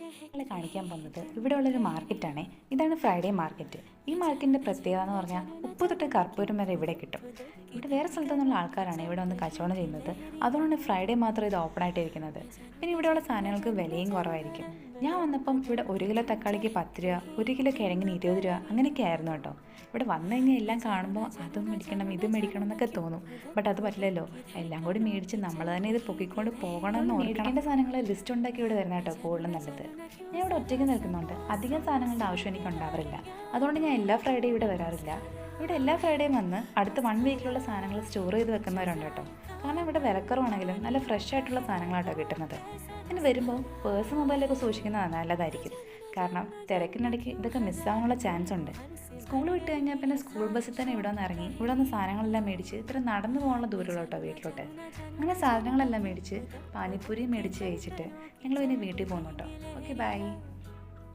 നിങ്ങളെ കാണിക്കാൻ പോകുന്നത് ഇവിടെയുള്ളൊരു മാർക്കറ്റാണ്. ഇതാണ് ഫ്രൈഡേ മാർക്കറ്റ്. ഈ മാർക്കറ്റിൻ്റെ പ്രത്യേകത എന്ന് പറഞ്ഞാൽ ഉപ്പ് തൊട്ട് കർപ്പൂരം വരെ ഇവിടെ കിട്ടും. ഇവിടെ വേറെ സ്ഥലത്തു നിന്നുള്ള ആൾക്കാരാണ് ഇവിടെ വന്ന് കച്ചവടം ചെയ്യുന്നത്. അതുകൊണ്ടാണ് ഫ്രൈഡേ മാത്രം ഇത് ഓപ്പൺ ആയിട്ടിരിക്കുന്നത്. പിന്നെ ഇവിടെയുള്ള സാധനങ്ങൾക്ക് വിലയും കുറവായിരിക്കും. ഞാൻ വന്നപ്പം ഇവിടെ 1 കിലോ തക്കാളിക്ക് 10 രൂപ, 1 കിലോ കിഴങ്ങിന് 20 രൂപ, അങ്ങനെയൊക്കെ ആയിരുന്നു കേട്ടോ. ഇവിടെ വന്നു കഴിഞ്ഞാൽ എല്ലാം കാണുമ്പോൾ അതും മേടിക്കണം ഇതും മേടിക്കണം എന്നൊക്കെ തോന്നും. ബട്ട് അത് പറ്റില്ലല്ലോ. എല്ലാം കൂടി മേടിച്ച് നമ്മൾ തന്നെ ഇത് പൊക്കിക്കൊണ്ട് പോകണം എന്ന് മേടിക്കേണ്ട സാധനങ്ങൾ ലിസ്റ്റ് ഉണ്ടാക്കി ഇവിടെ വരുന്ന കേട്ടോ കൂടുതലും നല്ലത്. ഞാൻ ഇവിടെ ഒറ്റയ്ക്ക് നിൽക്കുന്നുണ്ട്. അധികം സാധനങ്ങളുടെ ആവശ്യം എനിക്ക് ഉണ്ടാവാറില്ല. അതുകൊണ്ട് ഞാൻ എല്ലാ ഫ്രൈഡേ ഇവിടെ വരാറില്ല. ഇവിടെ എല്ലാ ഫ്രൈഡേയും വന്ന് അടുത്ത 1 വീക്കിലുള്ള സാധനങ്ങൾ സ്റ്റോർ ചെയ്ത് വെക്കുന്നവരുണ്ട് കേട്ടോ. കാരണം ഇവിടെ വിലക്കുറവാണെങ്കിലും നല്ല ഫ്രഷ് ആയിട്ടുള്ള സാധനങ്ങളാട്ടോ കിട്ടുന്നത്. പിന്നെ വരുമ്പോൾ പേഴ്സ് മൊബൈലൊക്കെ സൂക്ഷിക്കുന്നത് നല്ലതായിരിക്കും. കാരണം തിരക്കിനിടയ്ക്ക് ഇതൊക്കെ മിസ്സാവാനുള്ള ചാൻസ് ഉണ്ട്. സ്കൂൾ വിട്ട് കഴിഞ്ഞാൽ പിന്നെ സ്കൂൾ ബസ്സിൽ തന്നെ ഇവിടെ നിന്ന് ഇറങ്ങി ഇവിടെ നിന്ന് സാധനങ്ങളെല്ലാം മേടിച്ച് ഇത്ര നടന്നു പോകാനുള്ള ദൂരമുള്ള കേട്ടോ വീട്ടിലോട്ട്. അങ്ങനെ സാധനങ്ങളെല്ലാം മേടിച്ച് പാനിപ്പൂരി മേടിച്ച് കഴിച്ചിട്ട് ഞങ്ങൾ പിന്നെ വീട്ടിൽ പോകുന്നു കേട്ടോ. Okay, by.